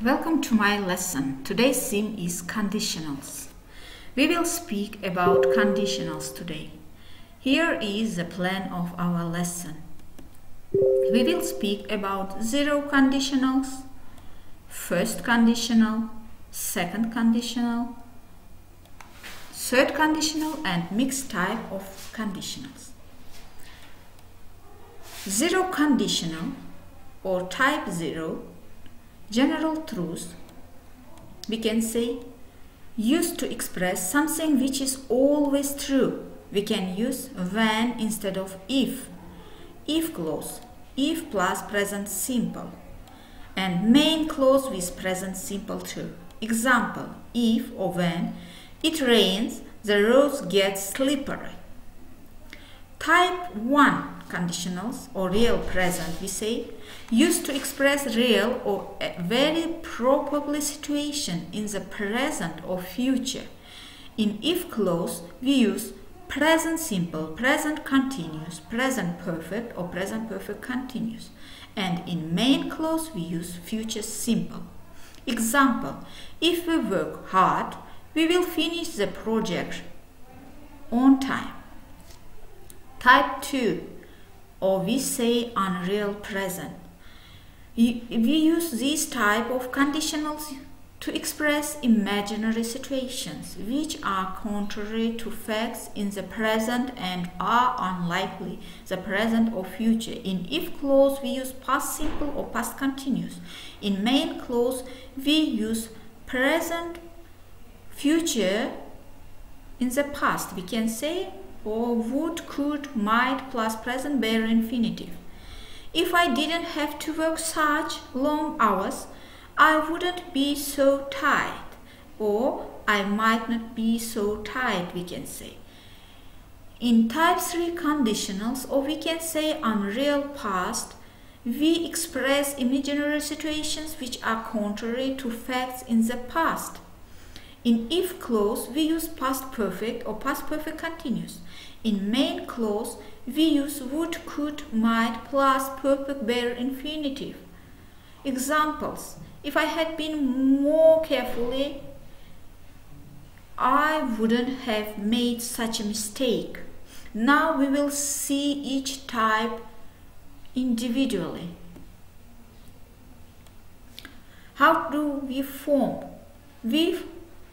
Welcome to my lesson. Today's theme is conditionals. We will speak about conditionals today. Here is the plan of our lesson. We will speak about zero conditionals, first conditional, second conditional, third conditional, and mixed type of conditionals. Zero conditional or type 0, general truth, we can say, used to express something which is always true. We can use when instead of if clause, if plus present simple, and main clause with present simple too. Example, if or when it rains, the roads get slippery. Type 1 conditionals or real present, we say, used to express real or a very probable situation in the present or future. In if clause, we use present simple, present continuous, present perfect or present perfect continuous. And in main clause, we use future simple. Example, if we work hard, we will finish the project on time. Type 2, or we say unreal present. We use these type of conditionals to express imaginary situations which are contrary to facts in the present and are unlikely the present or future. In if clause, we use past simple or past continuous. In main clause, we use present, future in the past. We can say or would, could, might plus present bare infinitive. If I didn't have to work such long hours, I wouldn't be so tired, or I might not be so tired, we can say. In type 3 conditionals, or we can say unreal past, we express imaginary situations which are contrary to facts in the past. In if clause, we use past perfect or past perfect continuous. In main clause, we use would, could, might plus perfect bare infinitive. Examples, if I had been more carefully, I wouldn't have made such a mistake. Now we will see each type individually. How do we form? We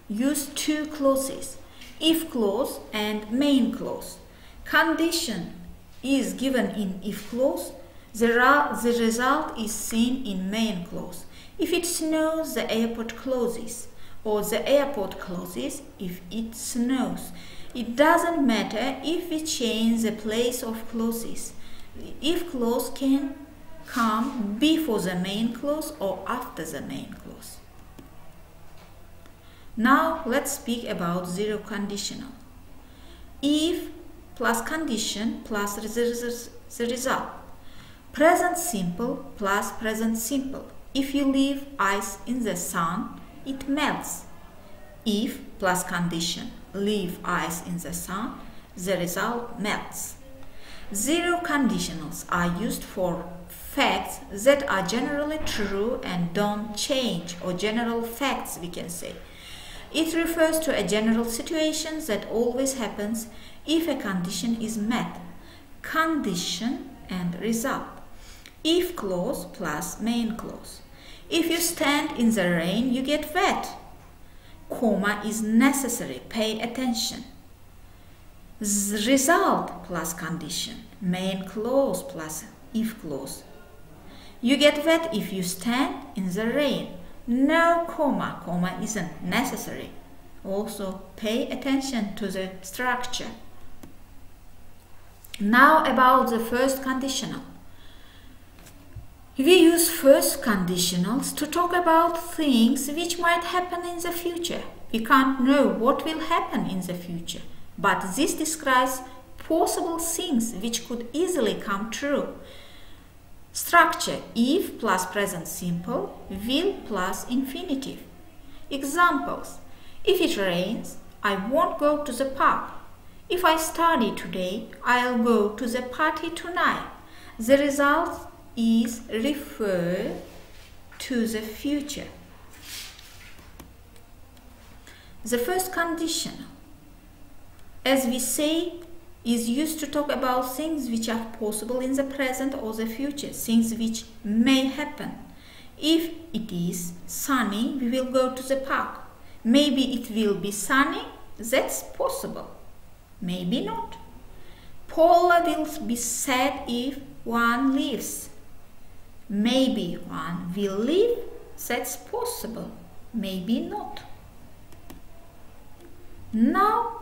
use two clauses, if clause and main clause. Condition is given in if clause. The result is seen in main clause. If it snows, the airport closes, or the airport closes if it snows. It doesn't matter if we change the place of clauses. The if clause can come before the main clause or after the main clause. Now let's speak about zero conditional. If plus condition plus the result. Present simple plus present simple. If you leave ice in the sun, it melts. If plus condition, leave ice in the sun, the result melts. Zero conditionals are used for facts that are generally true and don't change, or general facts, we can say. It refers to a general situation that always happens if a condition is met. Condition and result. If clause plus main clause. If you stand in the rain, you get wet. Comma is necessary. Pay attention. Result plus condition. Main clause plus if clause. You get wet if you stand in the rain. No comma. Comma isn't necessary. Also, pay attention to the structure. Now about the first conditional. We use first conditionals to talk about things which might happen in the future. We can't know what will happen in the future, but this describes possible things which could easily come true. Structure, if plus present simple, will plus infinitive. Examples, if it rains, I won't go to the park. If I study today, I'll go to the party tonight. The result is refer to the future. The first conditional, as we say, is used to talk about things which are possible in the present or the future, things which may happen. If it is sunny, we will go to the park. Maybe it will be sunny, that's possible. Maybe not. Paula will be sad if one leaves. Maybe one will leave, that's possible. Maybe not. Now,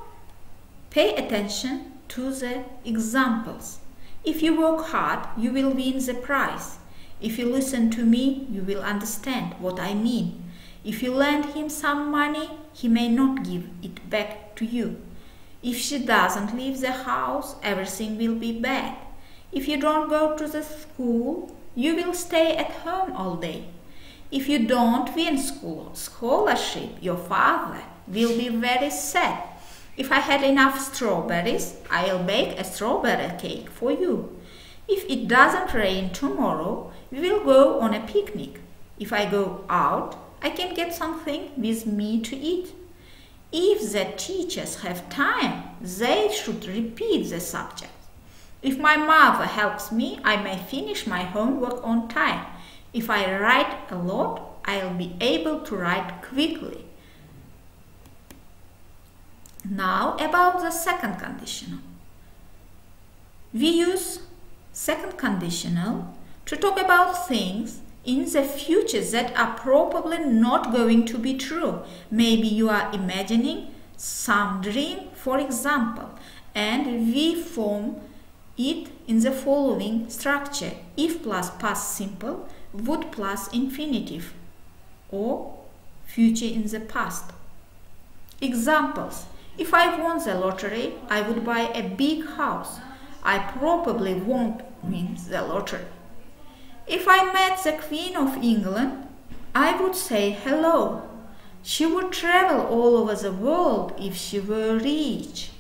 pay attention to the examples. If you work hard, you will win the prize. If you listen to me, you will understand what I mean. If you lend him some money, he may not give it back to you. If she doesn't leave the house, everything will be bad. If you don't go to the school, you will stay at home all day. If you don't win scholarship, your father will be very sad. If I had enough strawberries, I'll bake a strawberry cake for you. If it doesn't rain tomorrow, we will go on a picnic. If I go out, I can get something with me to eat. If the teachers have time, they should repeat the subject. If my mother helps me, I may finish my homework on time. If I write a lot, I'll be able to write quickly. Now about the second conditional. We use second conditional to talk about things in the future that are probably not going to be true. Maybe you are imagining some dream, for example, and we form it in the following structure: if plus past simple, would plus infinitive, or future in the past. Examples: if I won the lottery, I would buy a big house. I probably won't win the lottery. If I met the Queen of England, I would say hello. She would travel all over the world if she were rich.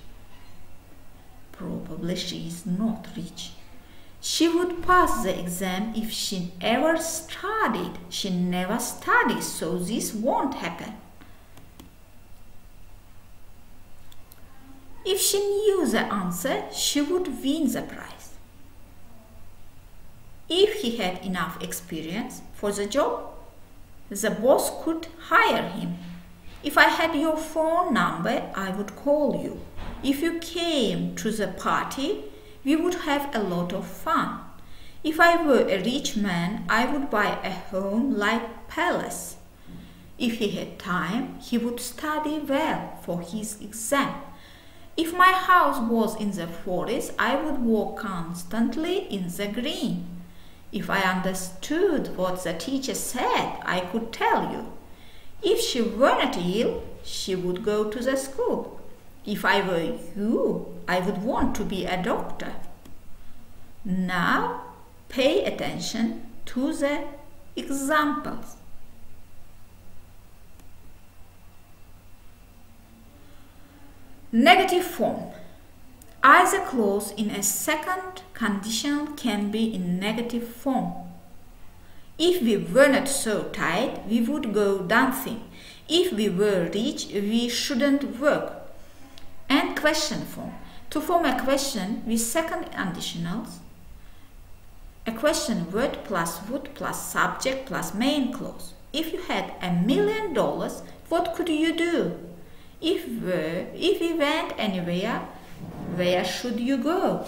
Probably she is not rich. She would pass the exam if she ever studied. She never studies, so this won't happen. If she knew the answer, she would win the prize. If he had enough experience for the job, the boss could hire him. If I had your phone number, I would call you. If you came to the party, we would have a lot of fun. If I were a rich man, I would buy a home like palace. If he had time, he would study well for his exam. If my house was in the forest, I would walk constantly in the green. If I understood what the teacher said, I could tell you. If she weren't ill, she would go to the school. If I were you, I would want to be a doctor. Now, pay attention to the examples. Negative form. Either clause in a second conditional can be in negative form. If we were not so tight, we would go dancing. If we were rich, we shouldn't work. And question form. To form a question with second conditionals, a question word plus would plus subject plus main clause. If you had $1 million, what could you do? If we went anywhere, where should you go?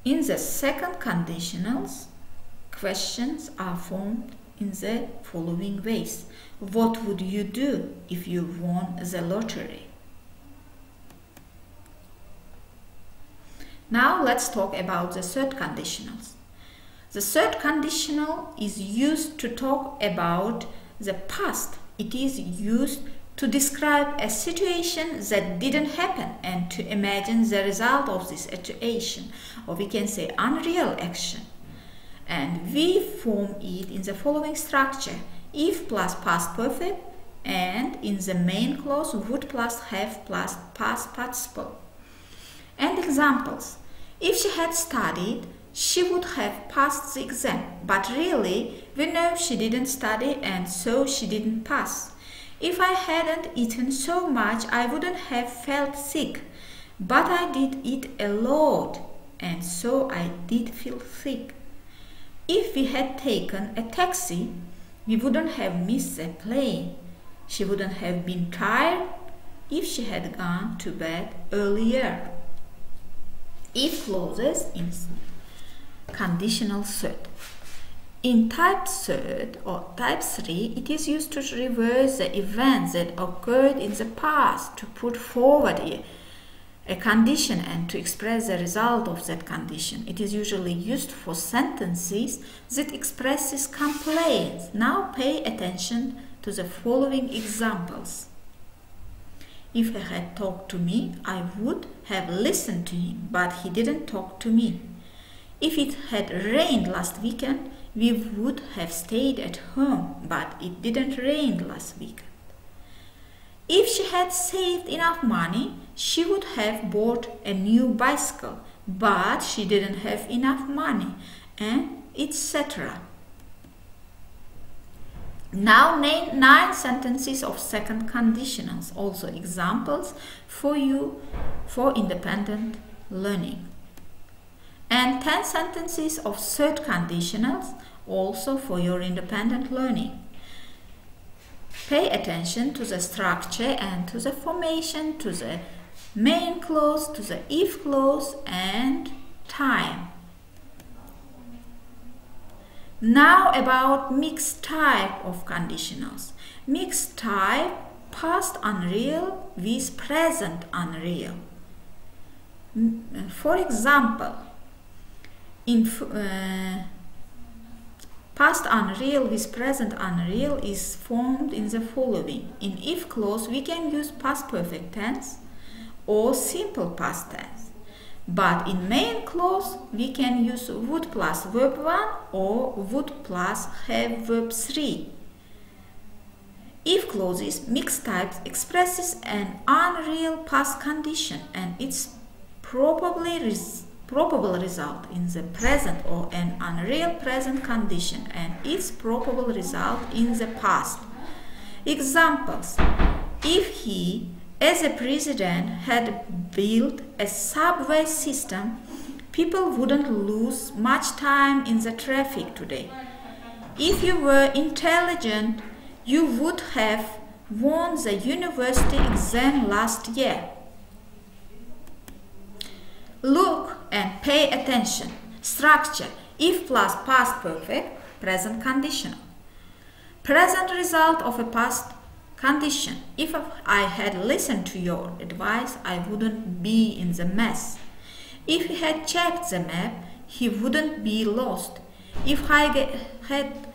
In the second conditionals, questions are formed in the following ways. What would you do if you won the lottery? Now let's talk about the third conditionals. The third conditional is used to talk about the past. It is used to describe a situation that didn't happen and to imagine the result of this situation, or we can say unreal action. And we form it in the following structure: if plus past perfect, and in the main clause would plus have plus past participle. And examples: if she had studied, she would have passed the exam, but really we know she didn't study and so she didn't pass. If I hadn't eaten so much, I wouldn't have felt sick, but I did eat a lot and so I did feel sick. If we had taken a taxi, we wouldn't have missed the plane. She wouldn't have been tired if she had gone to bed earlier. If clauses in conditional third. In type third or type 3, it is used to reverse the events that occurred in the past to put forward a condition and to express the result of that condition. It is usually used for sentences that expresses complaints. Now pay attention to the following examples. If he had talked to me, I would have listened to him, but he didn't talk to me. If it had rained last weekend, we would have stayed at home, but it didn't rain last weekend. If she had saved enough money, she would have bought a new bicycle, but she didn't have enough money, and etc. Now name 9 sentences of second conditionals, also examples for you for independent learning. And 10 sentences of third conditionals, also for your independent learning. Pay attention to the structure and to the formation, to the main clause, to the if clause, and time. Now about mixed type of conditionals. Mixed type, past unreal with present unreal. For example, in past unreal with present unreal is formed in the following. In if clause, we can use past perfect tense or simple past tense. But in main clause, we can use would plus verb 1 or would plus have verb 3. If clauses mixed types expresses an unreal past condition and its probable result in the present, or an unreal present condition and its probable result in the past. Examples: if he, as a president, had built a subway system, people wouldn't lose much time in the traffic today. If you were intelligent, you would have won the university exam last year. Look and pay attention. Structure: if plus past perfect, present conditional. Present result of a past condition: if I had listened to your advice, I wouldn't be in the mess. If he had checked the map, he wouldn't be lost. If I had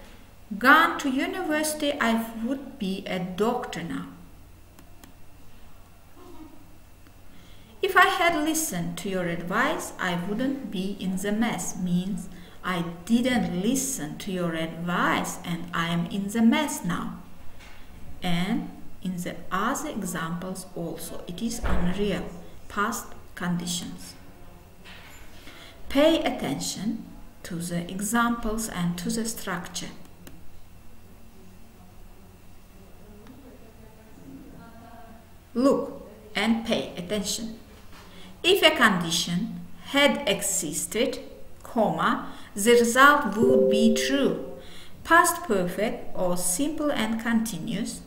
gone to university, I would be a doctor now. If I had listened to your advice, I wouldn't be in the mess means I didn't listen to your advice and I am in the mess now. And in the other examples also, it is unreal past conditions. Pay attention to the examples and to the structure. Look and pay attention. If a condition had existed, comma, the result would be true. Past perfect or simple and continuous.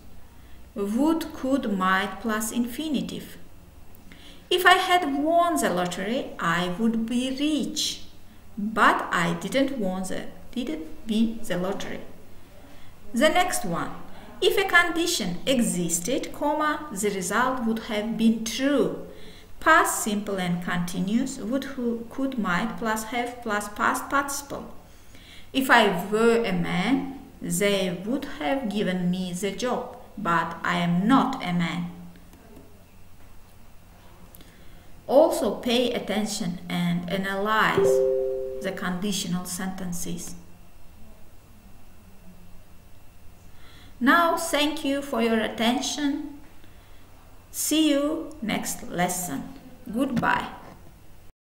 Would, could, might plus infinitive. If I had won the lottery, I would be rich. But I didn't win the lottery. The next one. If a condition existed, comma, the result would have been true. Past simple and continuous, would, who, could, might plus have plus past participle. If I were a man, they would have given me the job, but I am not a man. Also pay attention and analyze the conditional sentences. Now, thank you for your attention. See you next lesson. Goodbye.